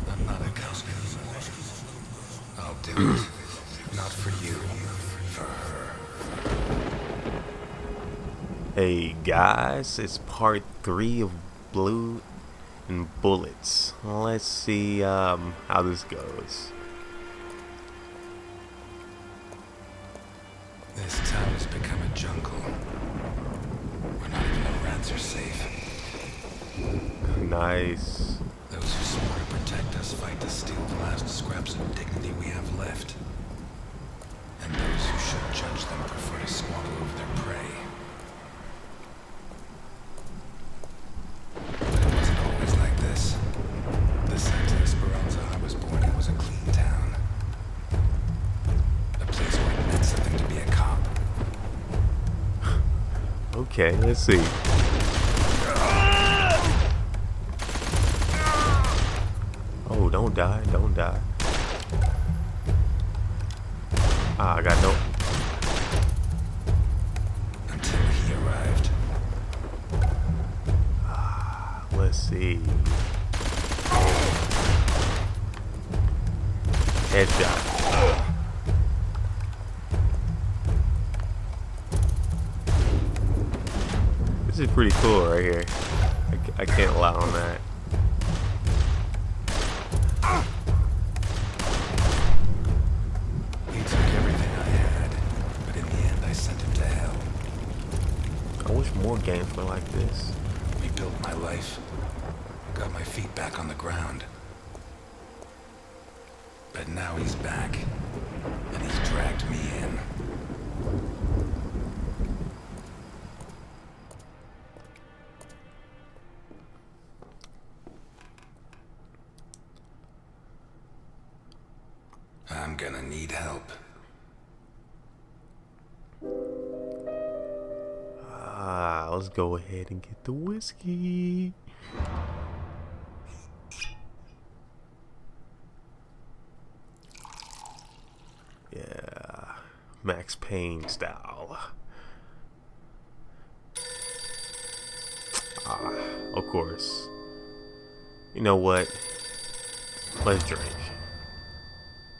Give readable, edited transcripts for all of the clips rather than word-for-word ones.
I'm not a cop. I'll do it. Not for you. For her. Hey guys, it's part 3 of Blue and Bullets. Let's see how this goes. This town has become a jungle. Where not even the rats are safe. Nice. Those who swore to protect us fight to steal the last scraps of dignity we have left. And those who should judge them prefer to squabble over their prey. But it wasn't always like this. The Santa Esperanza I was born in was a clean town. A place where it meant something to be a cop. Okay, let's see. Oh, don't die, don't die. Ah, I got no. Until he arrived. Let's see. Headshot. This is pretty cool right here. I can't lie on that. He took everything I had, but in the end I sent him to hell. I wish more games were like this. Rebuilt my life. Got my feet back on the ground. But now he's back. And he's dragged me in. I'm gonna need help. Let's go ahead and get the whiskey. Yeah, Max Payne style. Of course. You know what? Let's drink.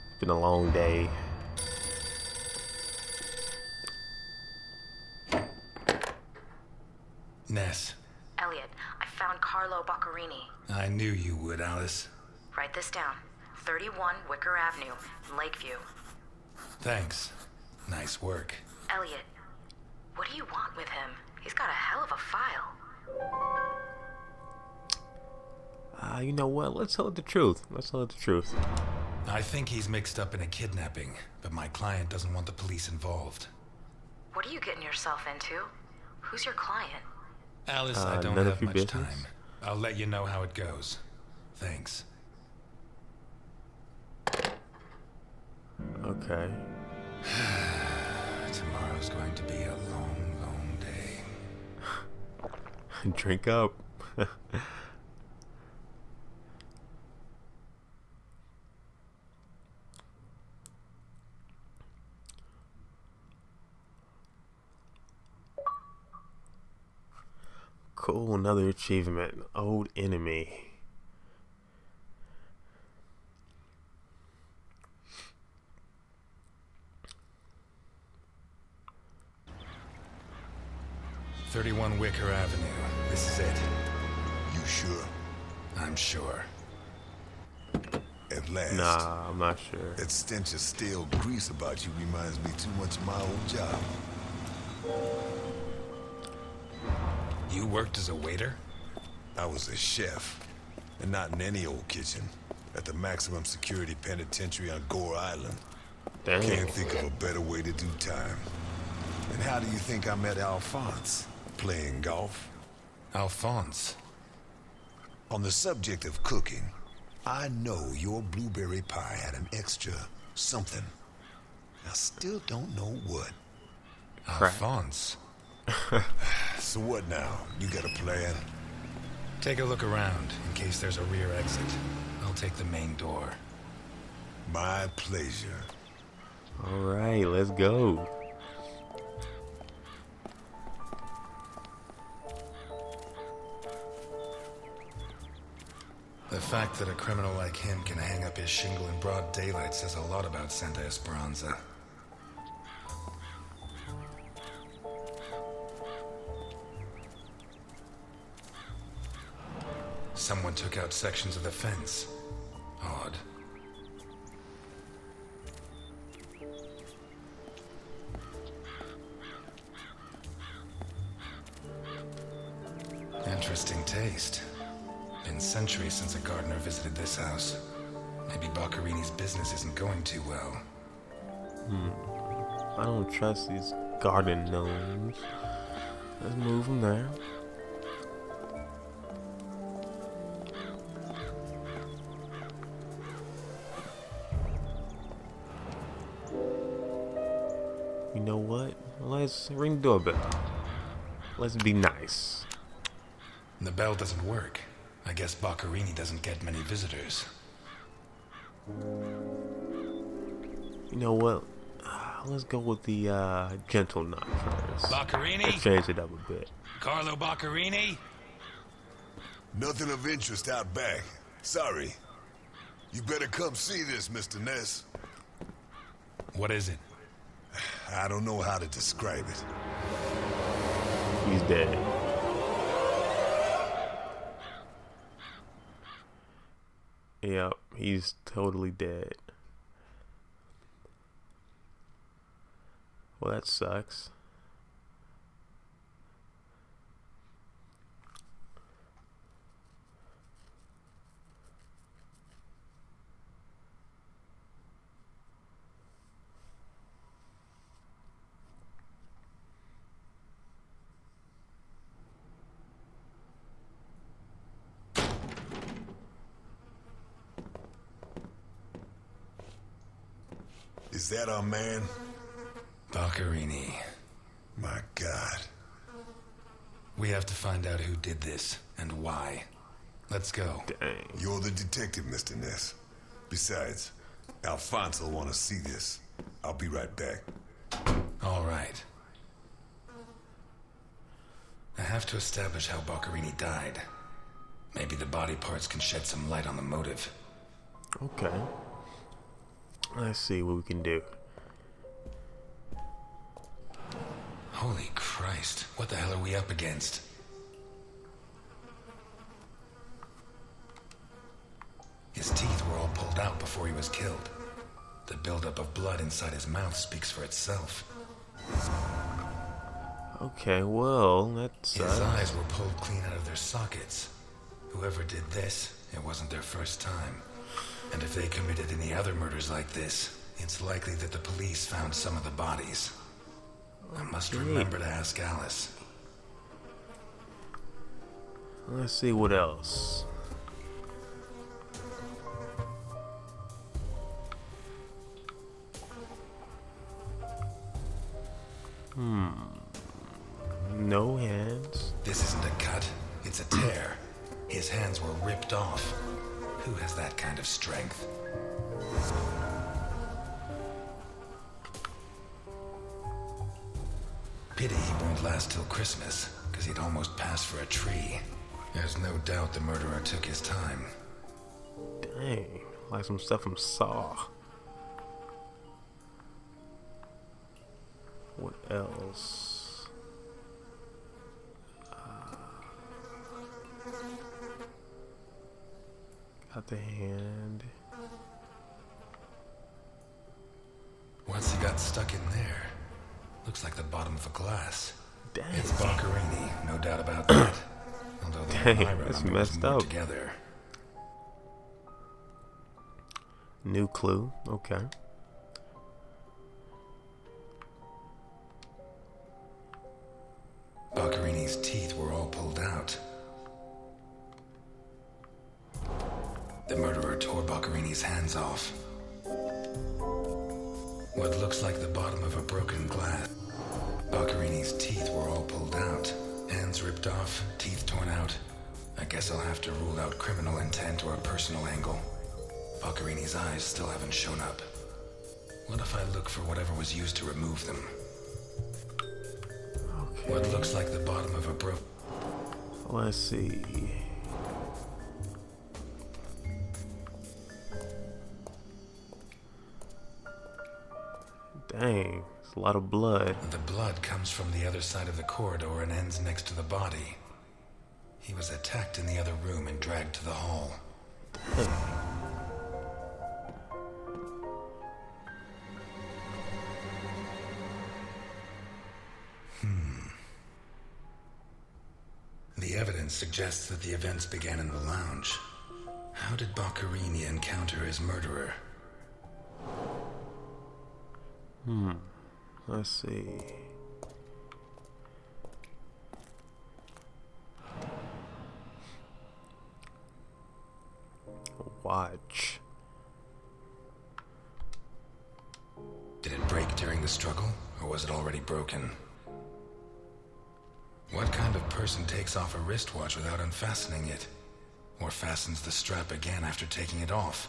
It's been a long day. Ness, Elliot, I found Carlo Boccarini. I knew you would, Alice. Write this down. 31 Wicker Avenue, in Lakeview. Thanks. Nice work. Elliot, what do you want with him? He's got a hell of a file. You know what? Let's tell it the truth. Let's tell it the truth. I think he's mixed up in a kidnapping, but my client doesn't want the police involved. What are you getting yourself into? Who's your client? Alice, I don't none of have your much business? time. I'll let you know how it goes. Thanks. Okay. Tomorrow's going to be a long, long day. Drink up. Cool, another achievement. Old enemy. "31 Wicker Avenue. This is it." You sure? I'm sure. At last. Nah, I'm not sure. That stench of stale grease about you reminds me too much of my old job. You worked as a waiter? I was a chef, and not in any old kitchen. At the maximum security penitentiary on Gore Island. Dang. Can't think of a better way to do time. And how do you think I met Alphonse? Playing golf? Alphonse. On the subject of cooking, I know your blueberry pie had an extra something. I still don't know what. Alphonse. So what now? You got a plan? Take a look around, in case there's a rear exit. I'll take the main door. My pleasure. Alright, let's go. The fact that a criminal like him can hang up his shingle in broad daylight says a lot about Santa Esperanza. Someone took out sections of the fence. Odd. Interesting taste. Been centuries since a gardener visited this house. Maybe Boccarini's business isn't going too well. I don't trust these garden gnomes. Let's move them there. You know what? Let's ring the doorbell. Let's be nice. The bell doesn't work. I guess Boccarini doesn't get many visitors. You know what? Let's go with the gentle knock first. Boccarini? Let's change it up a bit. Carlo Boccarini? Nothing of interest out back. Sorry. You better come see this, Mr. Ness. What is it? I don't know how to describe it. He's dead. Yep, he's totally dead. Well, that sucks. Is that our man? Boccarini. My God. We have to find out who did this and why. Let's go. Dang. You're the detective, Mr. Ness. Besides, Alfonso will want to see this. I'll be right back. All right. I have to establish how Boccarini died. Maybe the body parts can shed some light on the motive. Okay. Let's see what we can do. Holy Christ, what the hell are we up against? His teeth were all pulled out before he was killed. The buildup of blood inside his mouth speaks for itself. Okay, well, that's His eyes were pulled clean out of their sockets. Whoever did this, it wasn't their first time. And if they committed any other murders like this, it's likely that the police found some of the bodies. I must remember to ask Alice. Let's see what else. No hands. This isn't a cut, it's a tear. His hands were ripped off. Who has that kind of strength? Pity he won't last till Christmas, because he'd almost passed for a tree. There's no doubt the murderer took his time. Dang, like some stuff from Saw. What else? Got the hand. What's he got stuck in there? Looks like the bottom of a glass. Dang. It's Boccarini, no doubt about that. Although the Dang, one I that's remember was messed more up. together. New clue. Okay. Boccarini's teeth were all pulled out. The murderer tore Boccarini's hands off. What looks like the bottom of a broken glass. Boccarini's teeth were all pulled out. Hands ripped off, teeth torn out. I guess I'll have to rule out criminal intent or a personal angle. Boccarini's eyes still haven't shown up. What if I look for whatever was used to remove them? Okay. What looks like the bottom of a Let's see. Dang, it's a lot of blood. The blood comes from the other side of the corridor and ends next to the body. He was attacked in the other room and dragged to the hall. Dang. The evidence suggests that the events began in the lounge. How did Boccarini encounter his murderer? Let's see. Watch. Did it break during the struggle, or was it already broken? What kind of person takes off a wristwatch without unfastening it? Or fastens the strap again after taking it off?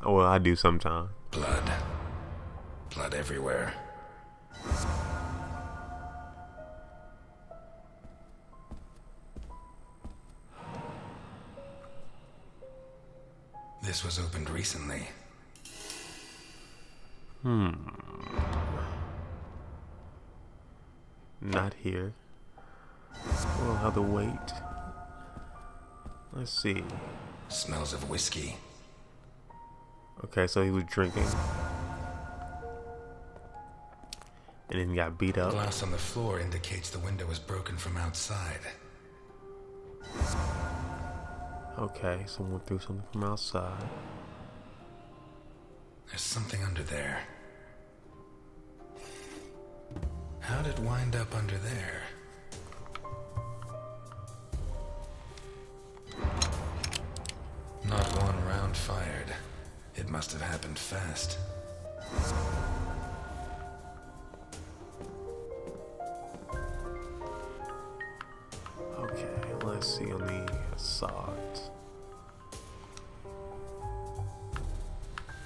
Well, I do sometimes. Blood. Blood everywhere. This was opened recently. Not here. We'll have to wait. Let's see. Smells of whiskey. Okay, so he was drinking. And then got beat up. Glass on the floor indicates the window was broken from outside. Okay, someone threw something from outside. There's something under there. How did it wind up under there? Not one round fired. It must have happened fast. Okay, let's see on the assault.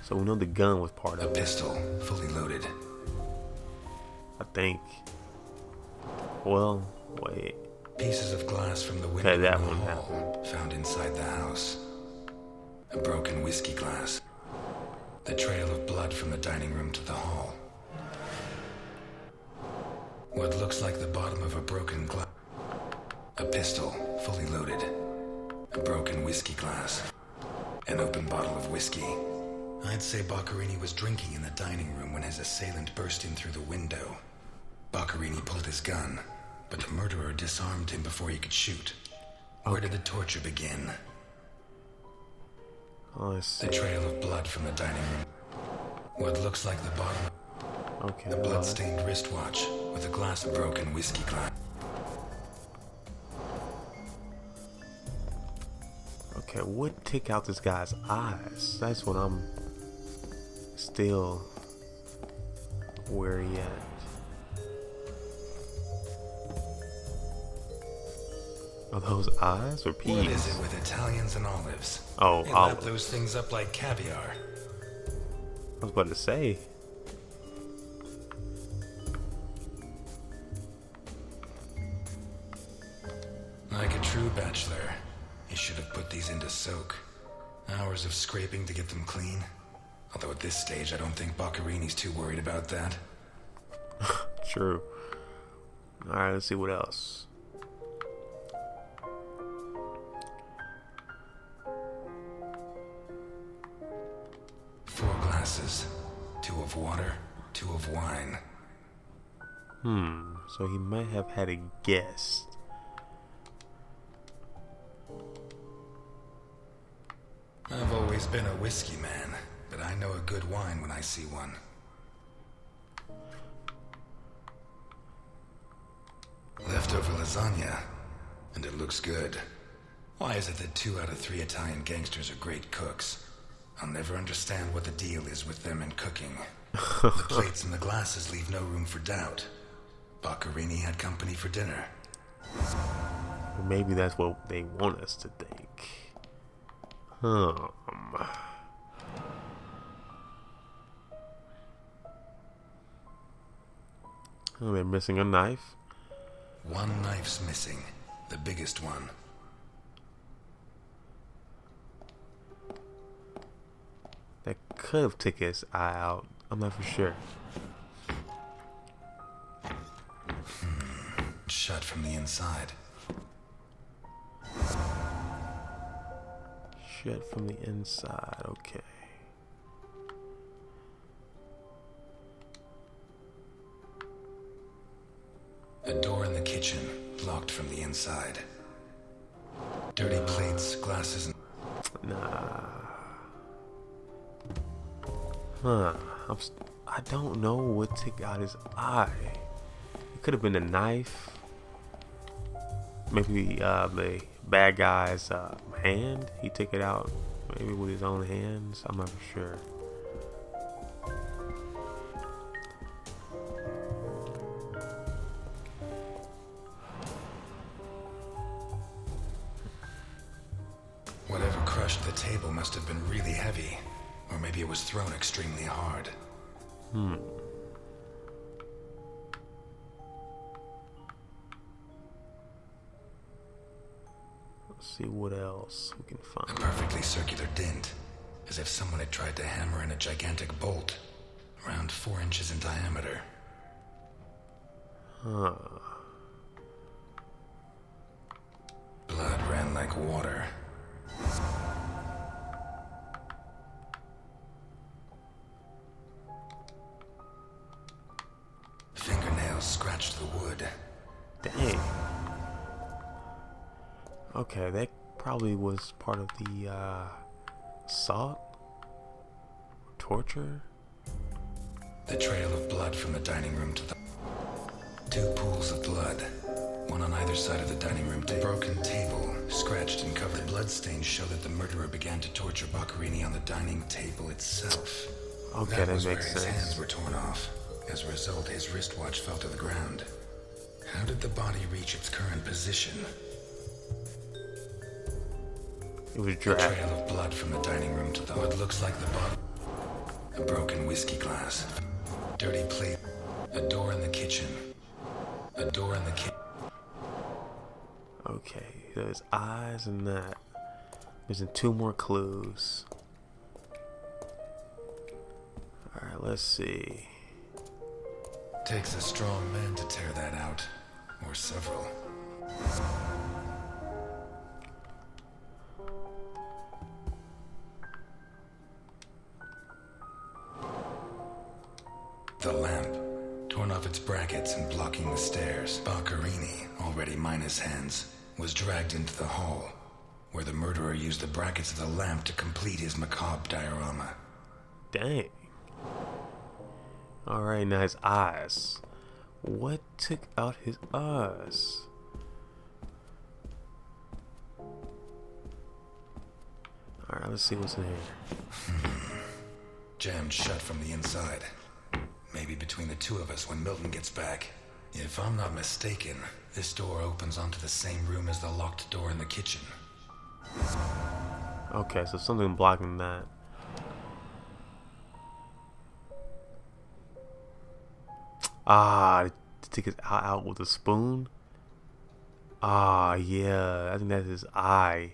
So we know the gun was part A of it, pistol, fully loaded. I think. Well, wait. Pieces of glass from the window Okay, that in the one hall, found inside the house. A broken whiskey glass. The trail of blood from the dining room to the hall. What looks like the bottom of a broken glass. A pistol, fully loaded. A broken whiskey glass. An open bottle of whiskey. I'd say Boccarini was drinking in the dining room when his assailant burst in through the window. Boccarini pulled his gun, but the murderer disarmed him before he could shoot. Where did the torture begin? Let's see. The trail of blood from the dining room. What looks like the bottom. Okay, The blood. blood-stained wristwatch with a glass of broken whiskey glass. Okay, what took out this guy's eyes? That's what I'm still wary at. Are those eyes or peas? What is it with Italians and olives? Oh, They olive. lap those things up like caviar. I was about to say. Like a true bachelor, he should have put these into soak. Hours of scraping to get them clean. Although at this stage, I don't think Boccarini's too worried about that. True. Alright, let's see what else. Four glasses. Two of water, two of wine. So he might have had a guest. I've always been a whiskey man, but I know a good wine when I see one. Leftover lasagna, and it looks good. Why is it that 2 out of 3 Italian gangsters are great cooks? I'll never understand what the deal is with them and cooking. The plates and the glasses leave no room for doubt. Boccarini had company for dinner. Or maybe that's what they want us to think. Oh, they're missing a knife. One knife's missing, the biggest one. That could have taken his eye out I'm not for sure. Shut from the inside. Shut from the inside. Okay. A door in the kitchen, locked from the inside. Dirty plates, glasses, and... Nah. Huh. I don't know what took out his eye. It could have been a knife. Maybe the bad guy's hand. He took it out maybe with his own hands. I'm not for sure. Whatever crushed the table must have been really heavy. Or maybe it was thrown extremely hard. Let's see what else we can A find. perfectly circular dent, as if someone had tried to hammer in a gigantic bolt, around 4 inches in diameter. Huh. Blood ran like water. Fingernails scratched the wood. Dang. Okay, that probably was part of the assault? Torture? The trail of blood from the dining room to the... 2 pools of blood, one on either side of the dining room table. Broken table, scratched and covered. Bloodstains show that the murderer began to torture Boccherini on the dining table itself. Okay, that was makes where his sense. hands were torn off. As a result, his wristwatch fell to the ground. How did the body reach its current position? It was A dragged. trail of blood from the dining room to the... What looks like the bottom. A broken whiskey glass. Dirty plate. A door in the kitchen. A door in the kitchen. Okay, there's eyes and that. There's 2 more clues. Alright, let's see. Takes a strong man to tear that out. Or several. The lamp, torn off its brackets and blocking the stairs. Boccherini, already minus hands, was dragged into the hall, where the murderer used the brackets of the lamp to complete his macabre diorama. Dang. Alright, now his eyes. What took out his eyes? Alright, let's see what's in here. Jammed shut from the inside. Maybe between the 2 of us when Milton gets back. If I'm not mistaken, this door opens onto the same room as the locked door in the kitchen. Okay, so something blocking that. Ah, to take his eye out with a spoon? Ah, yeah, I think that's his eye.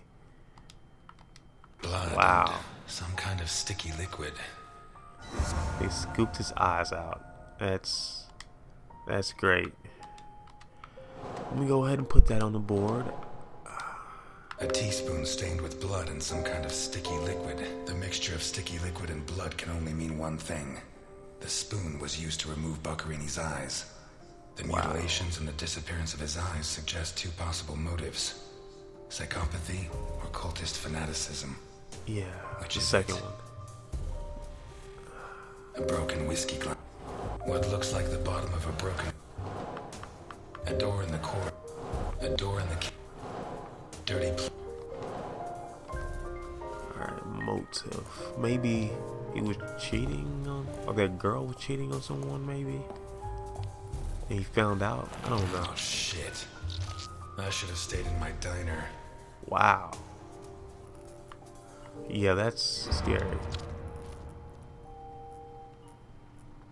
Blood Wow. and some kind of sticky liquid. They scooped his eyes out. That's great. Let me go ahead and put that on the board. A teaspoon stained with blood and some kind of sticky liquid. The mixture of sticky liquid and blood can only mean one thing. The spoon was used to remove Boccherini's eyes. The mutilations and the disappearance of his eyes suggest 2 possible motives. Psychopathy or cultist fanaticism. Yeah, Which the is second it? one. A broken whiskey glass. What looks like the bottom of a broken... A door in the corner. A door in the... Dirty... Alright, motive. Maybe he was cheating on, or that girl was cheating on someone, maybe? And he found out? I don't know. Oh, shit. I should have stayed in my diner. Wow. Yeah, that's scary.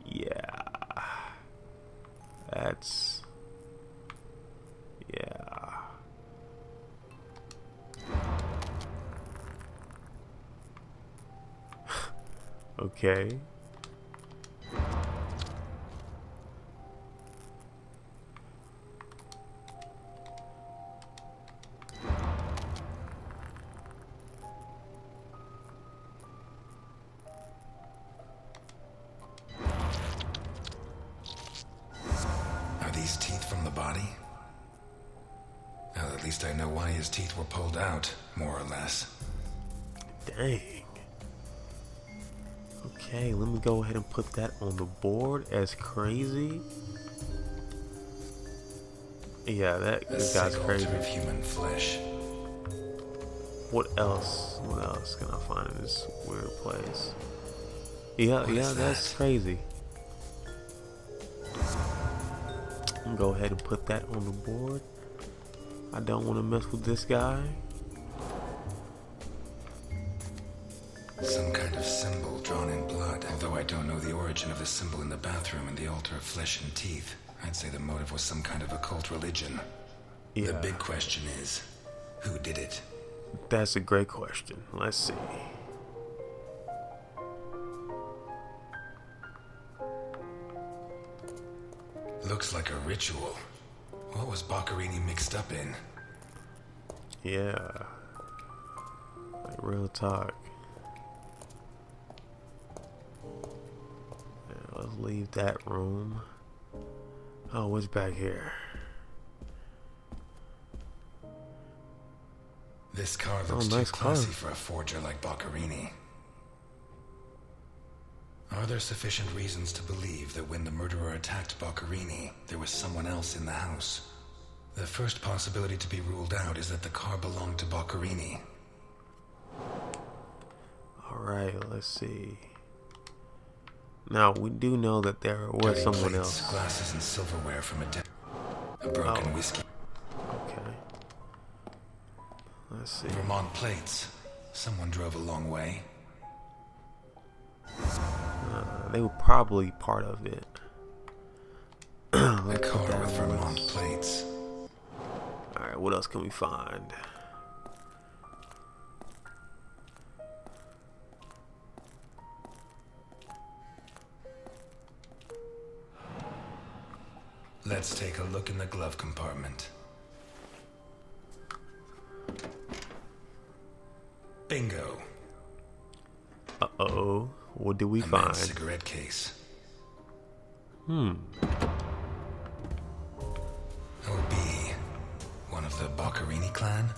Yeah. That's... Yeah. Okay. least I know why his teeth were pulled out, more or less. Dang. Okay, let me go ahead and put that on the board as crazy. Yeah, that A guy's sick crazy. altar of human flesh. What else? What else can I find in this weird place? Yeah, is that's that? crazy. I'm gonna go ahead and put that on the board. I don't want to mess with this guy. Some kind of symbol drawn in blood. Although I don't know the origin of the symbol in the bathroom and the altar of flesh and teeth, I'd say the motive was some kind of occult religion. Yeah, The big question is, who did it? that's a great question. Let's see. Looks like a ritual. What was Boccherini mixed up in? Yeah, like real talk. Yeah, let's leave that room. Oh, what's back here? This car looks nice too classy car. for a forger like Boccherini. Are there sufficient reasons to believe that when the murderer attacked Boccherini, there was someone else in the house? The first possibility to be ruled out is that the car belonged to Boccherini. Alright, let's see. Now, we do know that there was Dirty someone plates, else. glasses, and silverware from a broken Oh. whiskey. Okay. Let's see. Vermont plates. Someone drove a long way. They were probably part of it. A Let's put car that with on. Vermont plates. Alright, what else can we find? Let's take a look in the glove compartment. Bingo. Uh-oh. What did we A find? man's cigarette case. Hmm. OB. One of the Boccherini clan?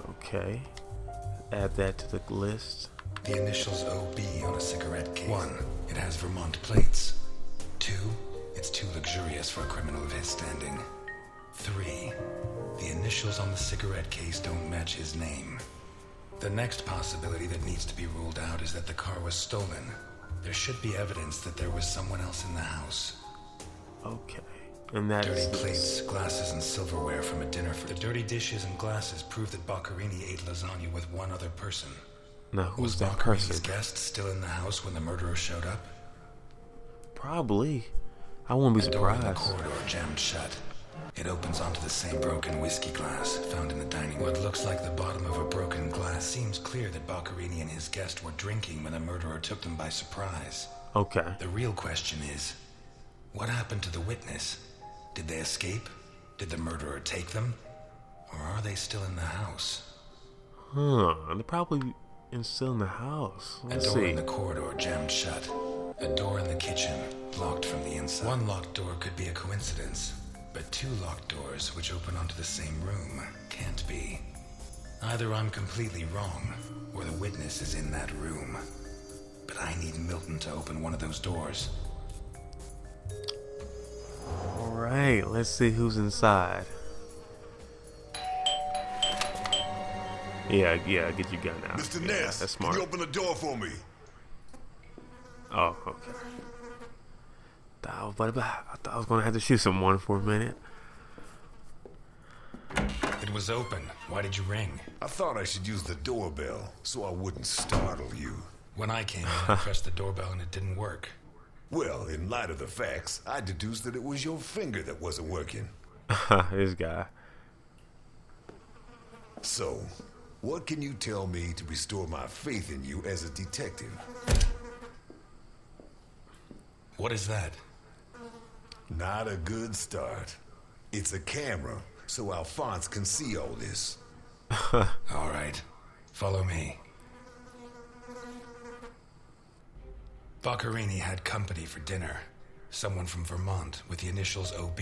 Okay. Add that to the list. The initials OB on a cigarette case. 1. It has Vermont plates. 2. It's too luxurious for a criminal of his standing. 3. The initials on the cigarette case don't match his name. The next possibility that needs to be ruled out is that the car was stolen. There should be evidence that there was someone else in the house. Okay. And that's Dirty plates, glasses, and silverware from a dinner for the dirty dishes and glasses prove that Boccherini ate lasagna with one other person. Now who's Was that Boccherini's person? guest still in the house when the murderer showed up? Probably. I wouldn't be The door in the surprised. corridor jammed shut. It opens onto the same broken whiskey glass found in the dining room. What looks like the bottom of a broken glass seems clear that Boccherini and his guest were drinking when the murderer took them by surprise. Okay. The real question is, what happened to the witness? Did they escape? Did the murderer take them? Or are they still in the house? Huh. They're probably still in the house. A Let's door see. in the corridor jammed shut. A door in the kitchen locked from the inside. One locked door could be a coincidence, but 2 locked doors which open onto the same room can't be. Either I'm completely wrong, or the witness is in that room. But I need Milton to open one of those doors. Alright, let's see who's inside. Yeah, get your gun out. Mr. Yeah, Ness, that's can smart. you open the door for me? Oh, okay. I thought I was gonna have to shoot someone for a minute. It was open. Why did you ring? I thought I should use the doorbell so I wouldn't startle you. When I came in, I pressed the doorbell and it didn't work. Well, in light of the facts, I deduced that it was your finger that wasn't working. This guy. So, what can you tell me to restore my faith in you as a detective? What is that? Not a good start. It's a camera, so Alphonse can see all this. All right. Follow me. Boccherini had company for dinner. Someone from Vermont with the initials OB.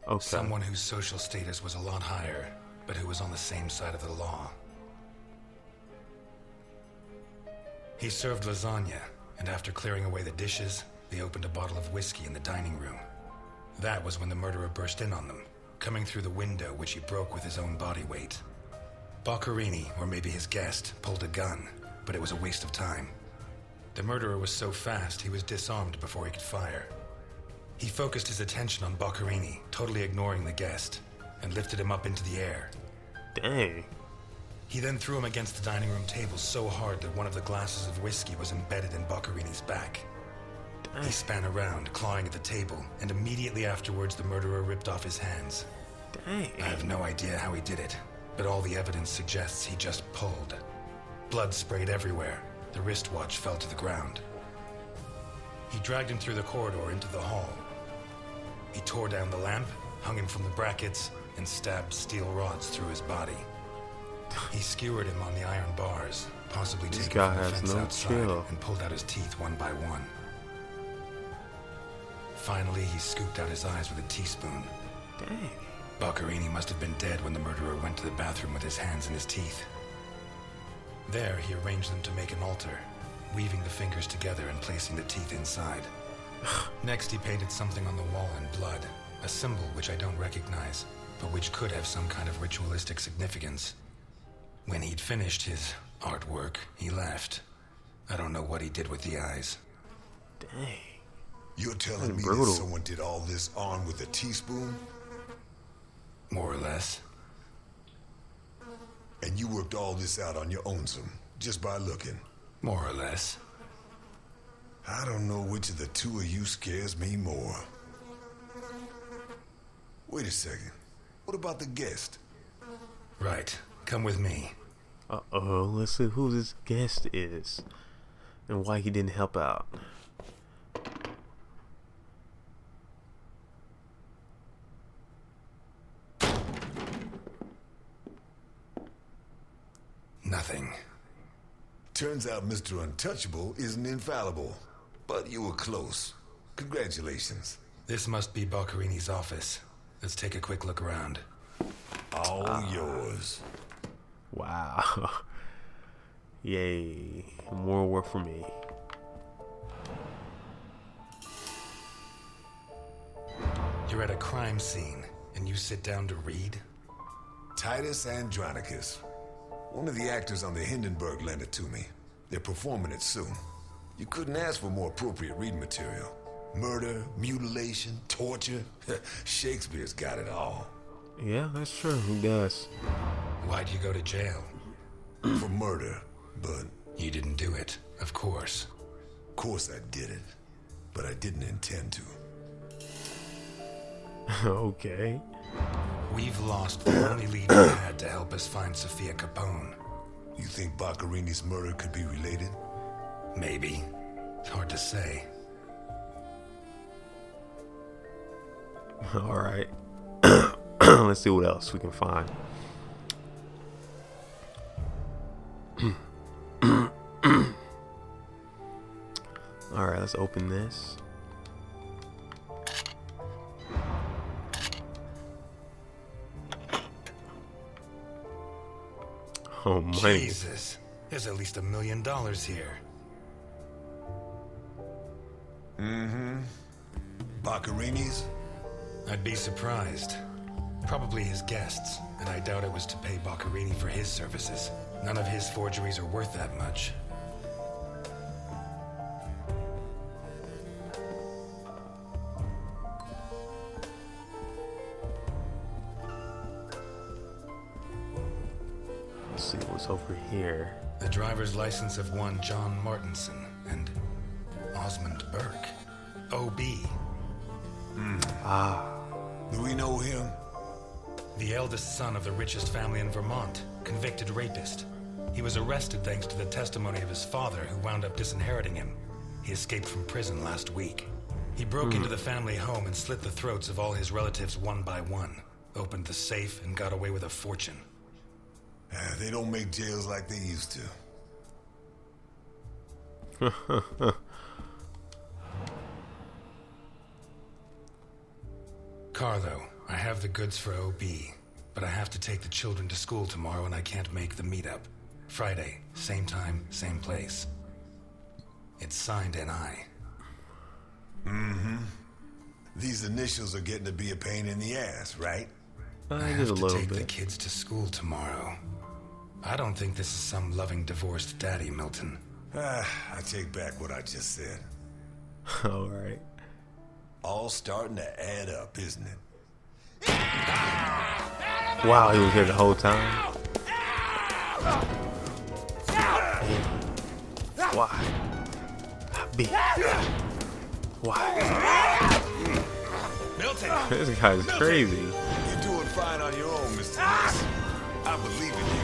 Okay. Someone whose social status was a lot higher, but who was on the same side of the law. He served lasagna, and after clearing away the dishes, they opened a bottle of whiskey in the dining room. That was when the murderer burst in on them, coming through the window which he broke with his own body weight. Boccherini, or maybe his guest, pulled a gun, but it was a waste of time. The murderer was so fast he was disarmed before he could fire. He focused his attention on Boccherini, totally ignoring the guest, and lifted him up into the air. Dang. He then threw him against the dining room table so hard that one of the glasses of whiskey was embedded in Boccherini's back. Dang. He span around, clawing at the table, and immediately afterwards the murderer ripped off his hands. Dang. I have no idea how he did it, but all the evidence suggests he just pulled. Blood sprayed everywhere. The wristwatch fell to the ground. He dragged him through the corridor into the hall. He tore down the lamp, hung him from the brackets, and stabbed steel rods through his body. He skewered him on the iron bars, possibly This taking guy from the has fence no outside, chill. and pulled out his teeth one by one. Finally, he scooped out his eyes with a teaspoon. Dang. Boccherini must have been dead when the murderer went to the bathroom with his hands in his teeth. There, he arranged them to make an altar, weaving the fingers together and placing the teeth inside. Next, he painted something on the wall in blood, a symbol which I don't recognize, but which could have some kind of ritualistic significance. When he'd finished his artwork, he left. I don't know what he did with the eyes. Dang. You're telling That's me brutal. that someone did all this armed with a teaspoon? More or less. And you worked all this out on your own, just by looking? More or less. I don't know which of the two of you scares me more. Wait a second. What about the guest? Right. Come with me. Uh-oh. Let's see who this guest is and why he didn't help out. Nothing. Turns out Mr. Untouchable isn't infallible. But you were close. Congratulations. This must be Boccherini's office. Let's take a quick look around. All yours. Wow. Yay. More work for me. You're at a crime scene, and you sit down to read? Titus Andronicus. One of the actors on the Hindenburg lent it to me. They're performing it soon. You couldn't ask for more appropriate reading material. Murder, mutilation, torture. Shakespeare's got it all. Yeah, that's true. He does. Why'd you go to jail? For murder, but You didn't do it, of course. of course I did it. But I didn't intend to. Okay. We've lost the only lead we had to help us find Sophia Capone. You think Boccherini's murder could be related? Maybe. It's hard to say. All right. Let's see what else we can find. All right, let's open this. Oh, money. Jesus. There's at least $1 million here. Boccherini's? I'd be surprised. Probably his guests, and I doubt it was to pay Boccherini for his services. None of his forgeries are worth that much. Let's see what's over here. The driver's license of one John Martinson and Osmond Burke. O.B. Do we know him? The eldest son of the richest family in Vermont, convicted rapist. He was arrested thanks to the testimony of his father, who wound up disinheriting him. He escaped from prison last week. He broke into the family home and slit the throats of all his relatives one by one, opened the safe, and got away with a fortune. They don't make jails like they used to. Carlo, I have the goods for OB, but I have to take the children to school tomorrow and I can't make the meetup. Friday, same time, same place. It's signed NI. These initials are getting to be a pain in the ass, right? I Just have a to little take the bit. kids to school tomorrow. I don't think this is some loving divorced daddy, Milton. I take back what I just said. All right. All starting to add up, isn't it? Wow, he was here the whole time. Why? B. Why? Milton! This guy's crazy. You're doing fine on your own, Mr. Ness. I believe in you.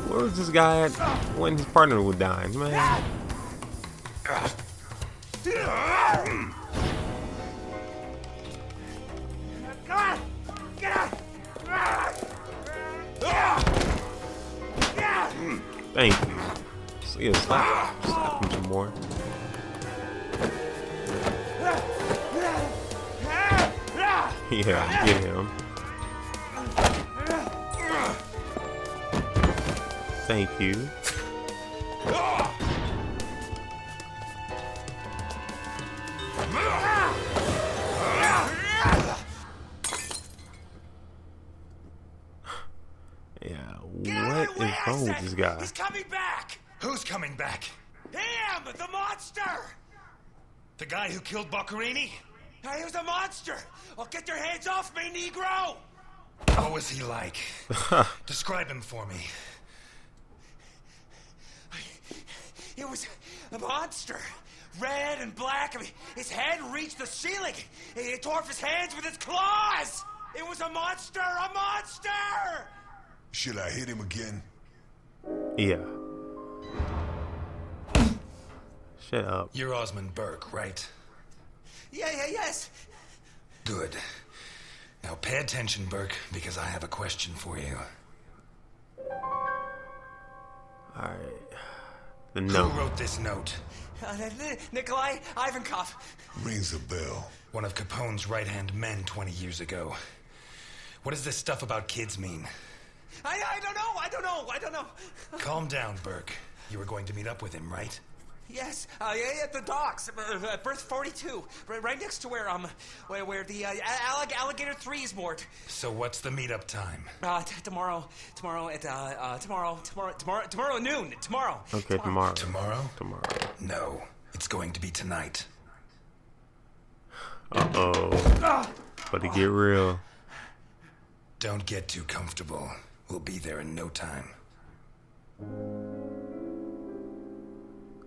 Where was this guy at when his partner was dying, man? Thank you. See, slap him some more. Yeah, get him. Thank you. Yeah, what is wrong with this guy? He's coming back! Who's coming back? Him! The monster! The guy who killed Boccherini? He was a monster! Oh, get your hands off me, Negro! What was he like? Describe him for me. He was a monster. Red and black. I mean, his head reached the ceiling. He tore off his hands with his claws! It was a monster! A monster! Should I hit him again? Yeah. Shut up. You're Osmond Burke, right? Yes. Good. Now pay attention, Burke, because I have a question for you. Alright. The Who note. wrote this note? Nikolai Ivankov. Rings a bell. One of Capone's right-hand men 20 years ago. What does this stuff about kids mean? I don't know. Calm down, Burke. You were going to meet up with him, right? Yes, at the docks, berth 42, right next to where the alligator 3 is moored. So what's the meetup time? Tomorrow at noon. Tomorrow. Okay, tomorrow. Tomorrow? Tomorrow. No, it's going to be tonight. Uh-oh. But to get real. Don't get too comfortable. We'll be there in no time.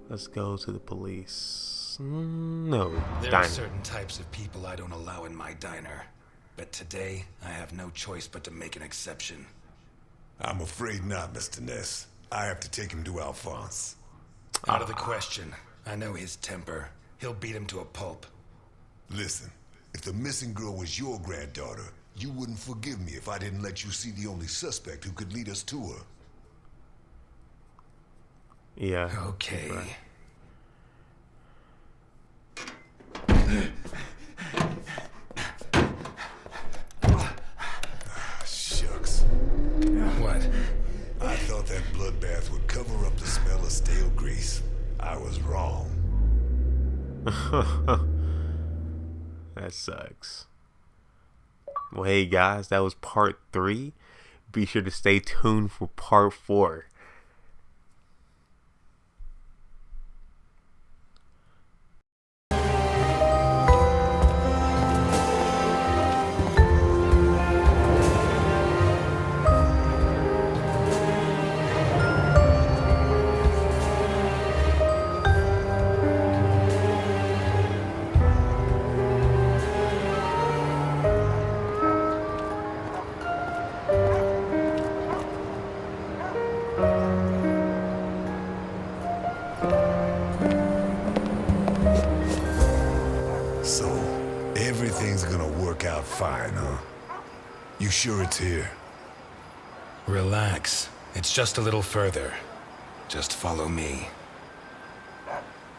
Let's go to the police. No. There Diner. are certain types of people I don't allow in my diner. But today, I have no choice but to make an exception. I'm afraid not, Mr. Ness. I have to take him to Alphonse. Out of the question. I know his temper. He'll beat him to a pulp. Listen, if the missing girl was your granddaughter, you wouldn't forgive me if I didn't let you see the only suspect who could lead us to her. Yeah. Okay. Right. Shucks. What? I thought that bloodbath would cover up the smell of stale grease. I was wrong. That sucks. Well, hey guys, that was part 3. Be sure to stay tuned for part 4. So, everything's gonna work out fine, huh? You sure it's here? Relax. It's just a little further. Just follow me.